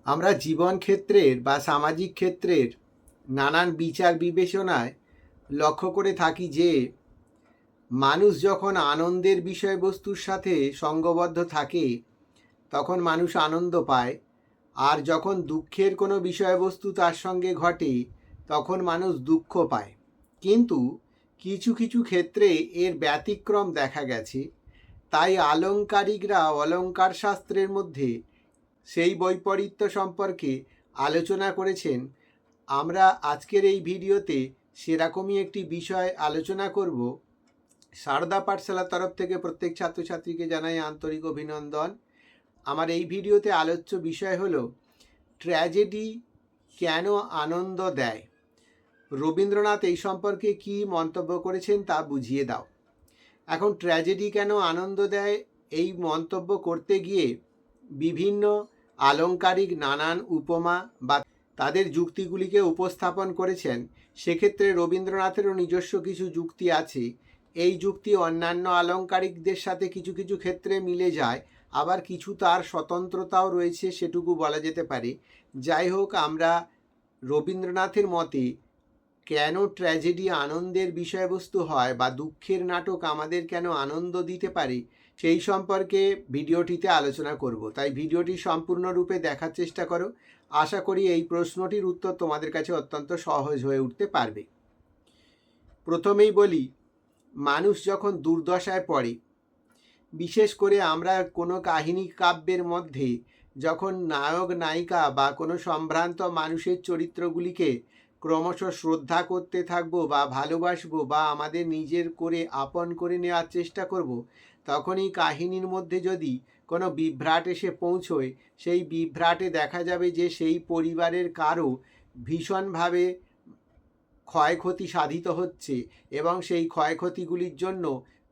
আমরা জীবন ক্ষেত্রের বা সামাজিক ক্ষেত্রের নানান বিচার বিবেচনায় লক্ষ্য করে থাকি যে মানুষ যখন আনন্দের বিষয়বস্তুর সাথে সঙ্গবদ্ধ থাকে তখন মানুষ আনন্দ পায়, আর যখন দুঃখের কোনো বিষয়বস্তু তার সঙ্গে ঘটে তখন মানুষ দুঃখ পায়। কিন্তু কিছু কিছু ক্ষেত্রে এর ব্যতিক্রম দেখা গেছে। তাই আলংকারিকরা অলঙ্কার শাস্ত্রের মধ্যে সেই বৈপরীত্য সম্পর্কে আলোচনা করেছেন। আমরা আজকের এই ভিডিওতে সেরকমই একটি বিষয় আলোচনা করব। সারদা পাঠশালার তরফ থেকে প্রত্যেক ছাত্রছাত্রীকে জানাই আন্তরিক অভিনন্দন। আমার এই ভিডিওতে আলোচ্য বিষয় হলো ট্র্যাজেডি কেন আনন্দ দেয়। রবীন্দ্রনাথ এই সম্পর্কে কি মন্তব্য করেছেন তা বুঝিয়ে দাও। এখন ট্র্যাজেডি কেন আনন্দ দেয় এই মন্তব্য করতে গিয়ে বিভিন্ন আলংকারিক নানান উপমা বা তাদের যুক্তিগুলিকে উপস্থাপন করেছেন। সেক্ষেত্রে রবীন্দ্রনাথেরও নিজস্ব কিছু যুক্তি আছে। এই যুক্তি অন্যান্য আলংকারিকদের সাথে কিছু কিছু ক্ষেত্রে মিলে যায়, আবার কিছু তার স্বতন্ত্রতাও রয়েছে, সেটুকু বলা যেতে পারে। যাই হোক, আমরা রবীন্দ্রনাথের মতে কেন ট্র্যাজেডি আনন্দের বিষয়বস্তু হয় বা দুঃখের নাটক আমাদের কেন আনন্দ দিতে পারে সেই সম্পর্কে ভিডিওটিতে আলোচনা করব। তাই ভিডিওটি সম্পূর্ণরূপে দেখার চেষ্টা করো। আশা করি এই প্রশ্নটির উত্তর তোমাদের কাছে অত্যন্ত সহজ হয়ে উঠতে পারবে। প্রথমেই বলি, মানুষ যখন দুর্দশায় পড়ে, বিশেষ করে আমরা কোনো কাহিনী কাব্যের মধ্যে যখন নায়ক নায়িকা বা কোনো সম্ভ্রান্ত মানুষের চরিত্রগুলিকে ক্রমশ শ্রদ্ধা করতে থাকবো বা ভালোবাসবো বা আমাদের নিজের করে আপন করে নেওয়ার চেষ্টা করব, তখন এই কাহিনীর মধ্যে যদি কোনো বিভ্রাট এসে পৌঁছয়, সেই বিভ্রাটে দেখা যাবে যে সেই পরিবারের কারো ভীষণভাবে ক্ষয়ক্ষতি সাধিত হচ্ছে এবং সেই ক্ষয়ক্ষতিগুলির জন্য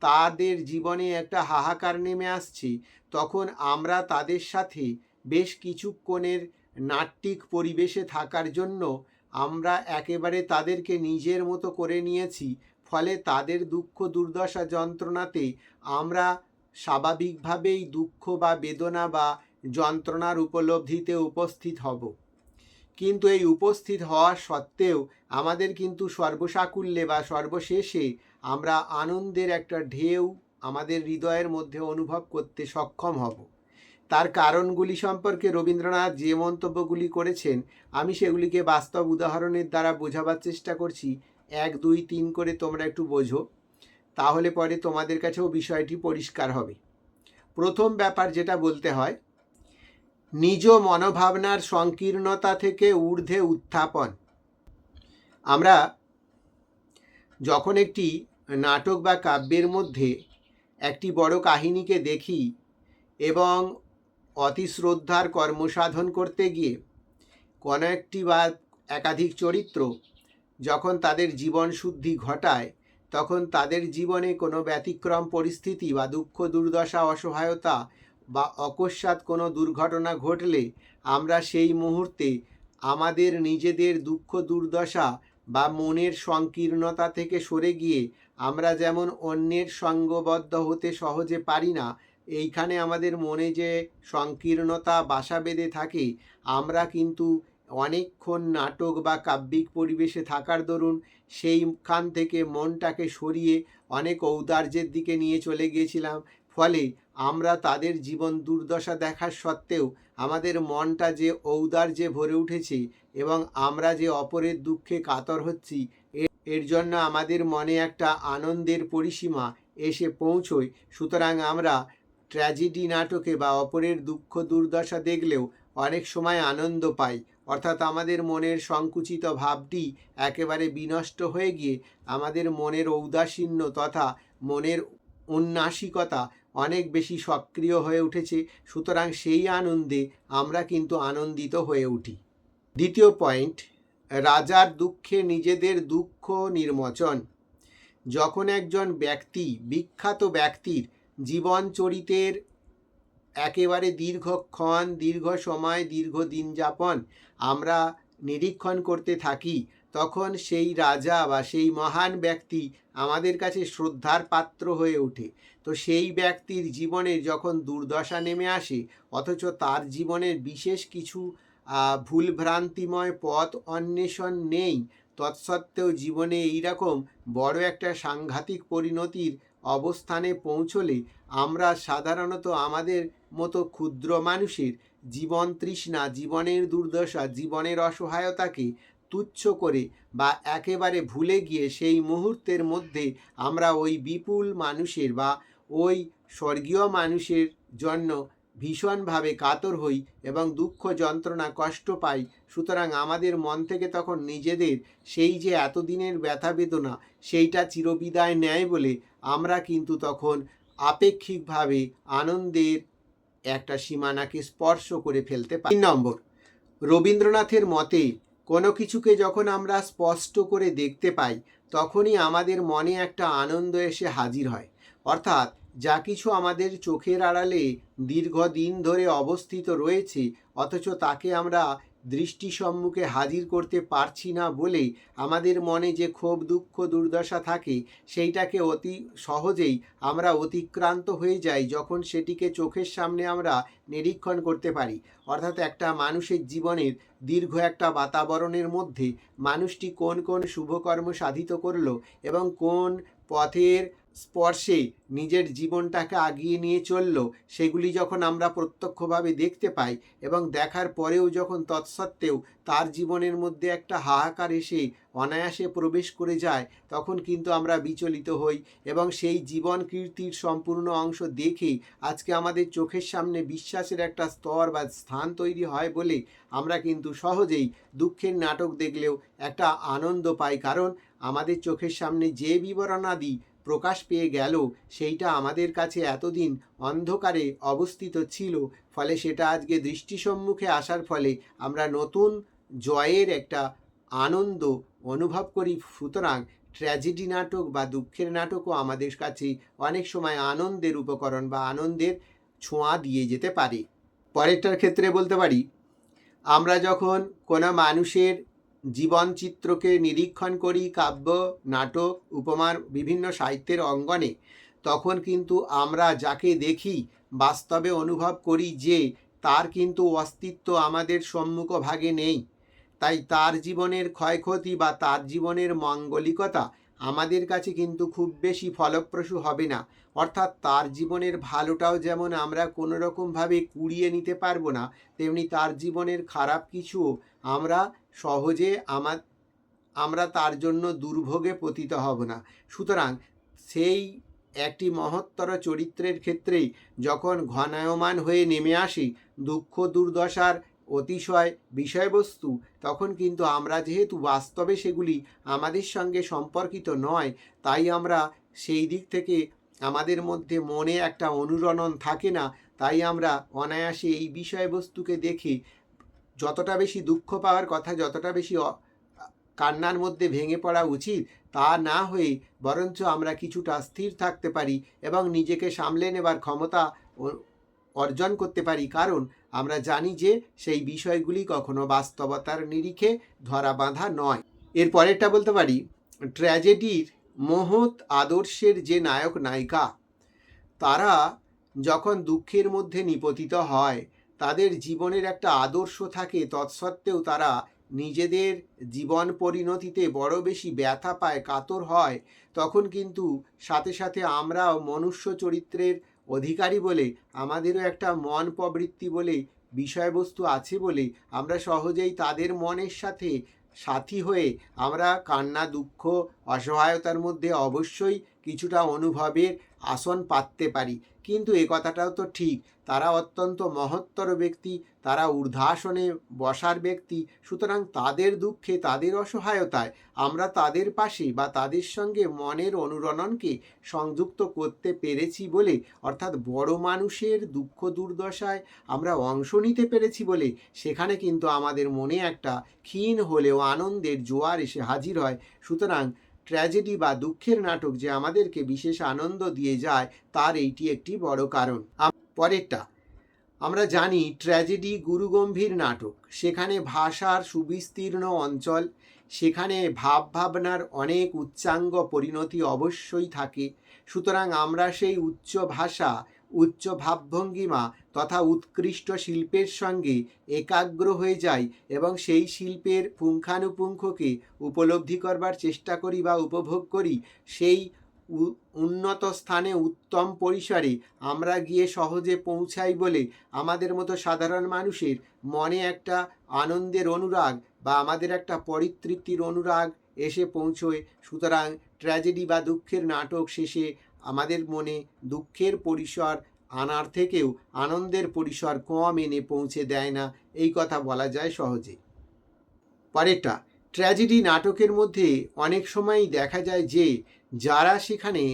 তাদের জীবনে একটা হাহাকার নেমে আসছে। তখন আমরা তাদের সাথে বেশ কিছুক্ষণের নাট্যিক পরিবেশে থাকার জন্য আমরা একেবারে তাদেরকে নিজের মতো করে নিয়েছি। ফলে তাদের দুঃখ দুর্দশা যন্ত্রণাতে আমরা স্বাভাবিকভাবেই দুঃখ বা বেদনা বা যন্ত্রণার উপলব্ধিতে উপস্থিত হব। কিন্তু এই উপস্থিত হওয়া সত্ত্বেও আমাদের কিন্তু সর্বসাকুল্যে বা সর্বশেষে আমরা আনন্দের একটা ঢেউ আমাদের হৃদয়ের মধ্যে অনুভব করতে সক্ষম হব। তার কারণগুলি সম্পর্কে রবীন্দ্রনাথ যে মন্তব্যগুলি করেছেন, আমি সেগুলিকে বাস্তব উদাহরণের দ্বারা বোঝাবার চেষ্টা করছি। 1, 2, 3 করে তোমরা একটু বোঝো, তাহলে পরে তোমাদের কাছেও বিষয়টি পরিষ্কার হবে। প্রথম ব্যাপার যেটা বলতে হয়, নিজ মনোভাবনার সংকীর্ণতা থেকে ঊর্ধ্বে উত্থাপন। আমরা যখন একটি নাটক বা কাব্যের মধ্যে একটি বড় কাহিনীকে দেখি এবং অতি শ্রদ্ধার কর্মসাধন করতে গিয়ে কোনো একটি বা একাধিক চরিত্র যখন তাদের জীবন শুদ্ধি ঘটায়, তখন তাদের জীবনে কোনো ব্যতিক্রম পরিস্থিতি বা দুঃখ দুর্দশা অসহায়তা বা অকস্মাৎ কোনো দুর্ঘটনা ঘটলে আমরা সেই মুহূর্তে আমাদের নিজেদের দুঃখ দুর্দশা বা মনের সংকীর্ণতা থেকে সরে গিয়ে আমরা যেমন অন্যের সঙ্গবদ্ধ হতে সহজে পারি না, এইখানে আমাদের মনে যে সংকীর্ণতা বাসা বেঁধে থাকে, আমরা কিন্তু অনেকক্ষণ নাটক বা কাব্যিক পরিবেশে থাকার দরুন সেইখান থেকে মনটাকে সরিয়ে অনেক ঔদার্যের দিকে নিয়ে চলে গিয়েছিলাম। ফলে আমরা তাদের জীবন দুর্দশা দেখার সত্ত্বেও আমাদের মনটা যে ঔদার্যে ভরে উঠেছে এবং আমরা যে অপরের দুঃখে কাতর হচ্ছি, এর জন্য আমাদের মনে একটা আনন্দের পরিসীমা এসে পৌঁছয়। সুতরাং আমরা ট্র্যাজেডি নাটকে বা অপরের দুঃখ দুর্দশা দেখলেও অনেক সময় আনন্দ পাই, অর্থাৎ আমাদের মনের সংকুচিত ভাবটি একেবারে বিনষ্ট হয়ে গিয়ে আমাদের মনের ঔদাসীন্য তথা মনের উন্নাসিকতা অনেক বেশি সক্রিয় হয়ে উঠেছে। সুতরাং সেই আনন্দে আমরা কিন্তু আনন্দিত হয়ে উঠি। দ্বিতীয় পয়েন্ট, রাজার দুঃখে নিজেদের দুঃখ নির্মোচন। যখন একজন ব্যক্তি, বিখ্যাত ব্যক্তির জীবন চরিতের একেবারে দীর্ঘক্ষণ, দীর্ঘ সময়, দীর্ঘদিন যাপন আমরা নিরীক্ষণ করতে থাকি, তখন সেই রাজা বা সেই মহান ব্যক্তি আমাদের কাছে শ্রদ্ধার পাত্র হয়ে ওঠে। তো সেই ব্যক্তির জীবনে যখন দুর্দশা নেমে আসে, অথচ তার জীবনের বিশেষ কিছু ভুলভ্রান্তিময় পথ অন্বেষণ নেই, তৎসত্ত্বেও জীবনে এইরকম বড় একটা সাংঘাতিক পরিণতির অবস্থানে পৌঁছলে আমরা সাধারণত আমাদের মতো ক্ষুদ্র মানুষের জীবন তৃষ্ণা, জীবনের দুর্দশা, জীবনের অসহায়তাকে তুচ্ছ করে বা একেবারে ভুলে গিয়ে সেই মুহূর্তের মধ্যে আমরা ওই বিপুল মানুষের বা ওই স্বর্গীয় মানুষের জন্য ভীষণভাবে কাতর হই এবং দুঃখ, যন্ত্রণা, কষ্ট পাই। সুতরাং আমাদের মন থেকে তখন নিজেদের সেই যে এতদিনের ব্যথা বেদনা সেইটা চিরবিদায় নেয় বলে আমরা কিন্তু তখন আপেক্ষিকভাবে আনন্দের একটা সীমানাকে স্পর্শ করে ফেলতে পারি। 3 নম্বর, রবীন্দ্রনাথের মতে কোনো কিছুকে যখন আমরা স্পষ্ট করে দেখতে পাই তখনই আমাদের মনে একটা আনন্দ এসে হাজির হয়। অর্থাৎ যা কিছু আমাদের চোখের আড়ালে দীর্ঘদিন ধরে অবস্থিত রয়েছে অথচ তাকে আমরা দৃষ্টি সম্মুখে হাজির করতে পারছি না বলে আমাদের মনে যে ক্ষোভ, দুঃখ, দুর্দশা থাকে সেইটাকে অতি সহজেই আমরা অতিক্রান্ত হয়ে যাই যখন সেটিকে চোখের সামনে আমরা নিরীক্ষণ করতে পারি। অর্থাৎ একটা মানুষের জীবনের দীর্ঘ একটা বাতাবরণের মধ্যে মানুষটি কোন কোন শুভকর্ম সাধিত করলো এবং কোন পথের স্পর্শে নিজের জীবনটাকে আগিয়ে নিয়ে চললো সেগুলি যখন আমরা প্রত্যক্ষভাবে দেখতে পাই এবং দেখার পরেও যখন তৎসত্ত্বেও তার জীবনের মধ্যে একটা হাহাকার এসে অনায়াসে প্রবেশ করে যায় তখন কিন্তু আমরা বিচলিত হই এবং সেই জীবন কীর্তির সম্পূর্ণ অংশ দেখে আজকে আমাদের চোখের সামনে বিশ্বাসের একটা স্তর বা স্থান তৈরি হয় বলে আমরা কিন্তু সহজেই দুঃখের নাটক দেখলেও একটা আনন্দ পাই, কারণ আমাদের চোখের সামনে যে বিবরণাদি প্রকাশ পেয়ে গেল সেইটা আমাদের কাছে এতদিন অন্ধকারে অবস্থিত ছিল, ফলে সেটা আজকে দৃষ্টি সম্মুখে আসার ফলে আমরা নতুন জয়ের একটা আনন্দ অনুভব করি। সুতরাং ট্র্যাজেডি নাটক বা দুঃখের নাটকও আমাদের কাছে অনেক সময় আনন্দের উপকরণ বা আনন্দের ছোঁয়া দিয়ে যেতে পারে। পরেরটার ক্ষেত্রে বলতে পারি, আমরা যখন কোনো মানুষের জীবনচিত্রকে নিরীক্ষণ করি কাব্য, নাটক, উপমার বিভিন্ন সাহিত্যের অঙ্গনে, তখন কিন্তু আমরা যাকে দেখি বাস্তবে অনুভব করি যে তার কিন্তু অস্তিত্ব আমাদের সম্মুখভাগে নেই। তাই তার জীবনের ক্ষয়ক্ষতি বা তার জীবনের মাঙ্গলিকতা আমাদের কাছে কিন্তু খুব বেশি ফলপ্রসূ হবে না। অর্থাৎ তার জীবনের ভালোটাও যেমন আমরা কোনো রকমভাবে কুড়িয়ে নিতে পারবো না, তেমনি তার জীবনের খারাপ কিছুও আমরা সহজে আমরা তার জন্য দুর্ভোগে পতিত হব না। সুতরাং সেই একটি মহত্তর চরিত্রের ক্ষেত্রেই যখন ঘনায়মান হয়ে নেমে আসি দুঃখ, দুর্দশার অতিশয় বিষয়বস্তু, তখন কিন্তু আমরা যেহেতু বাস্তবে সেগুলি আমাদের সঙ্গে সম্পর্কিত নয়, তাই আমরা সেই দিক থেকে আমাদের মধ্যে মনে একটা অনুরণন থাকে না। তাই আমরা অনায়াসে এই বিষয়বস্তুকে দেখে যতটা বেশি দুঃখ পাওয়ার কথা, যতটা বেশি কান্নার মধ্যে ভেঙে পড়া উচিত তা না হয়ে বরঞ্চ আমরা কিছুটা স্থির থাকতে পারি এবং নিজেকে সামলে নেবার ক্ষমতা অর্জন করতে পারি, কারণ আমরা জানি যে সেই বিষয়গুলি কখনো বাস্তবতার নিরিখে ধরা বাঁধা নয়। এর পরেরটা বলতে পারি, ট্র্যাজেডির মহৎ আদর্শের যে নায়ক নায়িকা তারা যখন দুঃখের মধ্যে নিপতিত হয় তাদের জীবনের একটা আদর্শ থাকে, তৎসত্ত্বেও তারা নিজেদের জীবন পরিণতিতে বড় বেশি ব্যথা পায়, কাতর হয়, তখন কিন্তু সাথে সাথে আমরাও মনুষ্য চরিত্রের অধিকারী বলে, আমাদেরও একটা মন প্রবৃত্তি বলে বিষয়বস্তু আছে বলে আমরা সহজেই তাদের মনের সাথে সাথী হয়ে আমরা কান্না, দুঃখ, অসহায়তার মধ্যে অবশ্যই কিছুটা অনুভবের আসন পাততে পারি। কিন্তু এ কথাটাও তো ঠিক, তারা অত্যন্ত মহত্তর ব্যক্তি, তারা ঊর্ধ্বাসনে বসার ব্যক্তি। সুতরাং তাদের দুঃখে, তাদের অসহায়তায় আমরা তাদের পাশে বা তাদের সঙ্গে মনের অনুরণনকে সংযুক্ত করতে পেরেছি বলে, অর্থাৎ বড় মানুষের দুঃখ দুর্দশায় আমরা অংশ নিতে পেরেছি বলে সেখানে কিন্তু আমাদের মনে একটা ক্ষীণ হলেও আনন্দের জোয়ার এসে হাজির হয়। সুতরাং ট্র্যাজেডি বা দুঃখের নাটক যে আমাদেরকে বিশেষ আনন্দ দিয়ে যায় তার এইটি একটি বড় কারণ। পরেরটা, আমরা জানি ট্র্যাজেডি গুরুগম্ভীর নাটক, সেখানে ভাষার সুবিস্তীর্ণ অঞ্চল, সেখানে ভাবনার অনেক উচ্চাঙ্গ পরিণতি অবশ্যই থাকে। সুতরাং আমরা সেই উচ্চ ভাষা, উচ্চ ভাবভঙ্গিমা তথা উৎকৃষ্ট শিল্পের সঙ্গে একাগ্র হয়ে যাই এবং সেই শিল্পের পুঙ্খানুপুঙ্খকে উপলব্ধি করবার চেষ্টা করি বা উপভোগ করি, সেই উন্নত স্থানে উত্তম পরিসরে আমরা গিয়ে সহজে পৌঁছাই বলে আমাদের মতো সাধারণ মানুষের মনে একটা আনন্দের অনুরাগ বা আমাদের একটা পরিতৃপ্তির অনুরাগ এসে পৌঁছয়। সুতরাং ট্র্যাজেডি বা দুঃখের নাটক শেষে আমাদের মনে দুঃখের পরিসর আনার থেকেও আনন্দের পরিসর কম এনে পৌঁছে দেয় না, এই কথা বলা যায় সহজে। পরেরটা, ট্র্যাজেডি নাটকের মধ্যে অনেক সময়ই দেখা যায় যে যারা সেখানে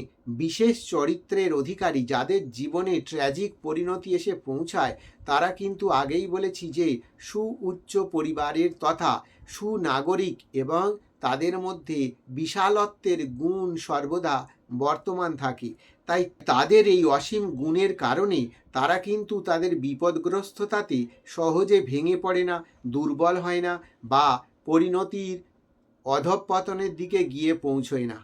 বিশেষ চরিত্রের অধিকারী, যাদের জীবনে ট্র্যাজিক পরিণতি এসে পৌঁছায়, তারা কিন্তু আগেই বলেছি যে সুউচ্চ পরিবারের তথা সুনাগরিক এবং তাদের মধ্যে বিশালত্বের গুণ সর্বদা বর্তমান থাকে। তাই তাদের এই অসীম গুণের কারণে তারা কিন্তু তাদের বিপদগ্রস্ততাতে সহজে ভেঙে পড়ে না, দুর্বল হয় না বা পরিণতির অধঃপতনের দিকে গিয়ে পৌঁছয় না।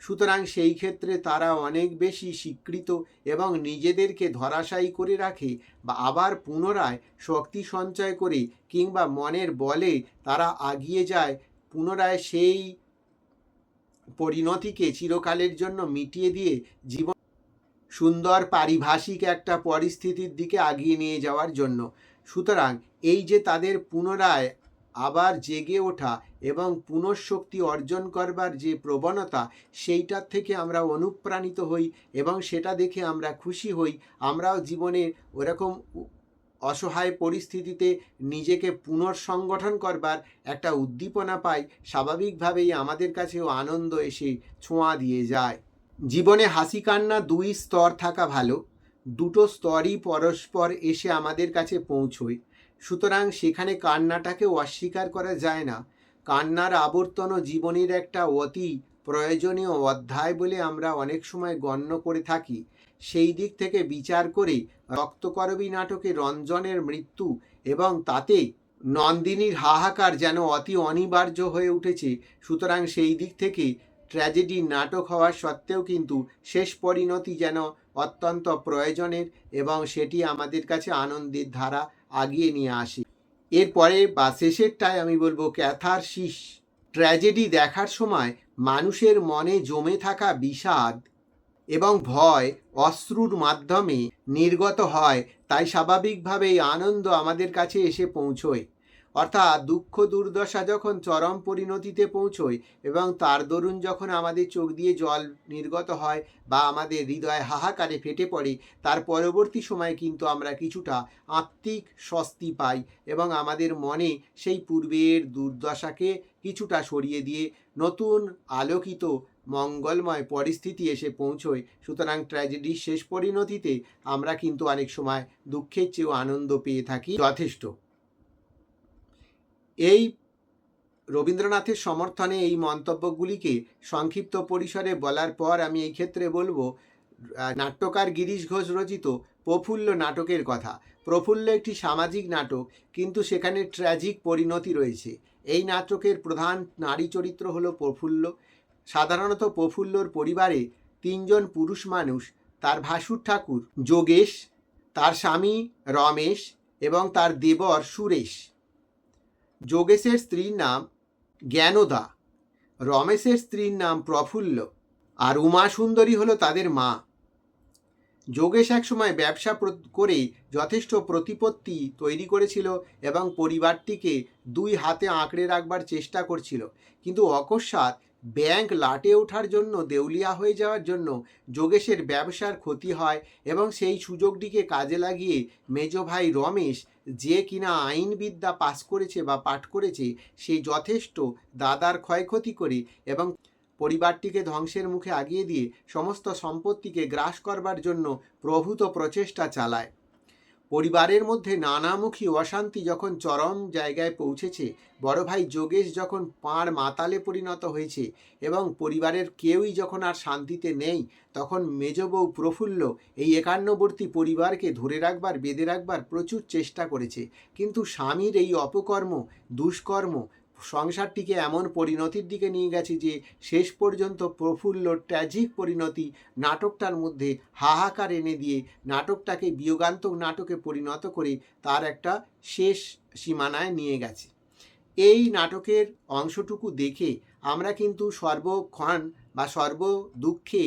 সুতরাং সেই ক্ষেত্রে তারা অনেক বেশি স্বীকৃত এবং নিজেদেরকে ধরাশায়ী করে রাখে বা আবার পুনরায় শক্তি সঞ্চয় করে কিংবা মনের বলে তারা আগিয়ে যায়, পুনরায় সেই পরিণতিকে চিরকালের জন্য মিটিয়ে দিয়ে জীবন সুন্দর পারিভাষিক একটা পরিস্থিতির দিকে আগিয়ে নিয়ে যাওয়ার জন্য। সুতরাং এই যে তাদের পুনরায় আবার জেগে ওঠা এবং পুনঃশক্তি অর্জন করবার যে প্রবণতা, সেইটার থেকে আমরা অনুপ্রাণিত হই এবং সেটা দেখে আমরা খুশি হই। আমরাও জীবনে ওরকম অসহায় পরিস্থিতিতে নিজেকে পুনর্সংগঠন করবার একটা উদ্দীপনা পাই। স্বাভাবিকভাবেই আমাদের কাছেও আনন্দ এসে ছোঁয়া দিয়ে যায়। জীবনে হাসি কান্না দুই স্তর থাকা ভালো, দুটো স্তরই পরস্পর এসে আমাদের কাছে পৌঁছয়। সুতরাং সেখানে কান্নাটাকেও অস্বীকার করা যায় না। কান্নার আবর্তনও জীবনের একটা অতি প্রয়োজনীয় অধ্যায় বলে আমরা অনেক সময় গণ্য করে থাকি। সেই দিক থেকে বিচার করে রক্তকরবী নাটকে রঞ্জনের মৃত্যু এবং তাতে নন্দিনীর হাহাকার যেন অতি অনিবার্য হয়ে উঠেছে। সুতরাং সেই দিক থেকে ট্র্যাজেডি নাটক হওয়ার সত্ত্বেও কিন্তু শেষ পরিণতি যেন অত্যন্ত প্রয়োজনের এবং সেটি আমাদের কাছে আনন্দের ধারা আগিয়ে নিয়ে আসে। এরপরে বা শেষেরটায় আমি বলবো ক্যাথারসিস। ট্র্যাজেডি দেখার সময় মানুষের মনে জমে থাকা বিষাদ এবং ভয় অশ্রুর মাধ্যমে নির্গত হয়, তাই স্বাভাবিকভাবেই আনন্দ আমাদের কাছে এসে পৌঁছয়। অর্থাৎ দুঃখ দুর্দশা যখন চরম পরিণতিতে পৌঁছয় এবং তার দরুন যখন আমাদের চোখ দিয়ে জল নির্গত হয় বা আমাদের হৃদয় হাহাকারে ফেটে পড়ে, তার পরবর্তী সময়ে কিন্তু আমরা কিছুটা আত্মিক স্বস্তি পাই এবং আমাদের মনে সেই পূর্বের দুর্দশাকে কিছুটা সরিয়ে দিয়ে নতুন আলোকিত মঙ্গলময় পরিস্থিতি এসে পৌঁছয়। সুতরাং ট্র্যাজেডির শেষ পরিণতিতে আমরা কিন্তু অনেক সময় দুঃখের চেয়েও আনন্দ পেয়ে থাকি যথেষ্ট। এই রবীন্দ্রনাথের সমর্থনে এই মন্তব্যগুলিকে সংক্ষিপ্ত পরিসরে বলার পর আমি এই ক্ষেত্রে বলবো নাট্যকার গিরিশ ঘোষ রচিত প্রফুল্ল নাটকের কথা। প্রফুল্ল একটি সামাজিক নাটক, কিন্তু সেখানে ট্র্যাজিক পরিণতি রয়েছে। এই নাটকের প্রধান নারী চরিত্র হলো প্রফুল্ল। সাধারণত প্রফুল্লর পরিবারে তিনজন পুরুষ মানুষ, তার ভাসুর ঠাকুর যোগেশ, তার স্বামী রমেশ এবং তার দেবর সুরেশ। যোগেশের স্ত্রীর নাম জ্ঞানদা, রমেশের স্ত্রীর নাম প্রফুল্ল আর উমা সুন্দরী হলো তাদের মা। যোগেশ একসময় ব্যবসা করে যথেষ্ট প্রতিপত্তি তৈরি করেছিল এবং পরিবারটিকে দুই হাতে আঁকড়ে রাখবার চেষ্টা করছিল, কিন্তু অকস্মাৎ ব্যাংক লাটে ওঠার জন্য দেউলিয়া হয়ে যাওয়ার জন্য যোগেশের ব্যবসার ক্ষতি হয় এবং সেই সুযোগটিকে কাজে লাগিয়ে মেজ ভাই রমেশ, যে কিনা আইনবিদ্যা পাশ করেছে বা পাঠ করেছে, সে যথেষ্ট দাদার ক্ষয়ক্ষতি করে এবং পরিবারটিকে ধ্বংসের মুখে আগিয়ে দিয়ে সমস্ত সম্পত্তিকে গ্রাস করবার জন্য প্রভূত প্রচেষ্টা চালায়। পরিবারের মধ্যে নানামুখী অশান্তি যখন চরম জায়গায় পৌঁছেছে, বড় ভাই যোগেশ যখন পাঁড় মাতালে পরিণত হয়েছে এবং পরিবারের কেউই যখন আর শান্তিতে নেই, তখন মেজ বউ প্রফুল্ল এই একান্নবর্তী পরিবারকে ধরে রাখবার, বেঁধে রাখবার প্রচুর চেষ্টা করেছে। কিন্তু স্বামীর এই অপকর্ম, দুষ্কর্ম সংসারটিকে এমন পরিণতির দিকে নিয়ে গেছে যে শেষ পর্যন্ত প্রফুল্ল ট্র্যাজিক পরিণতি নাটকটার মধ্যে হাহাকার এনে দিয়ে নাটকটাকে বিয়োগান্তক নাটকে পরিণত করে তার একটা শেষ সীমানায় নিয়ে গেছে। এই নাটকের অংশটুকু দেখে আমরা কিন্তু সর্বক্ষণ বা সর্ব দুঃখে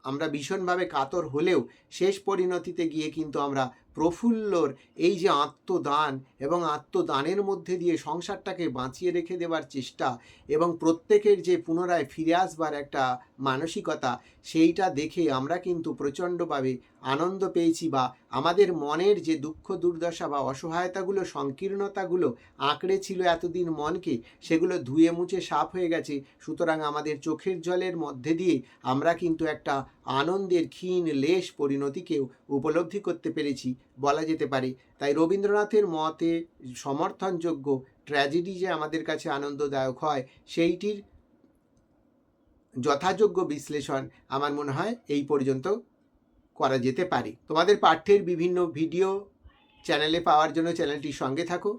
আমরা ভীষণভাবে কাতর হলেও শেষ পরিণতিতে গিয়ে কিন্তু আমরা প্রফুল্লর এই যে আত্মদান এবং আত্মদানের মধ্যে দিয়ে সংসারটাকে বাঁচিয়ে রেখে দেওয়ার চেষ্টা এবং প্রত্যেকের যে পুনরায় ফিরে আসবার একটা মানসিকতা, সেইটা দেখে আমরা কিন্তু প্রচণ্ডভাবে আনন্দ পেয়েছি, বা আমাদের মনের যে দুঃখ দুর্দশা বা অসহায়তাগুলো, সংকীর্ণতাগুলো আঁকড়ে ছিল এতদিন মনকে, সেগুলো ধুয়ে মুছে সাফ হয়ে গেছে। সুতরাং আমাদের চোখের জলের মধ্যে দিয়ে আমরা কিন্তু একটা আনন্দের ক্ষীণ লেশ পরিণতিকেও উপলব্ধি করতে পেরেছি বলা যেতে পারে। তাই রবীন্দ্রনাথের মতে সমর্থনযোগ্য ট্র্যাজেডি যে আমাদের কাছে আনন্দদায়ক হয়, সেইটির যথাযোগ্য বিশ্লেষণ আমার মনে হয় এই পর্যন্ত করা যেতে পারে। তোমাদের পাঠ্যের বিভিন্ন ভিডিও চ্যানেলে পাওয়ার জন্য চ্যানেলটির সঙ্গে থাকো,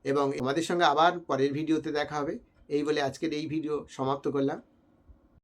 এবং আমাদের সঙ্গে আবার পরের ভিডিওতে দেখা হবে। এই বলে আজকের এই ভিডিও সমাপ্ত করলাম।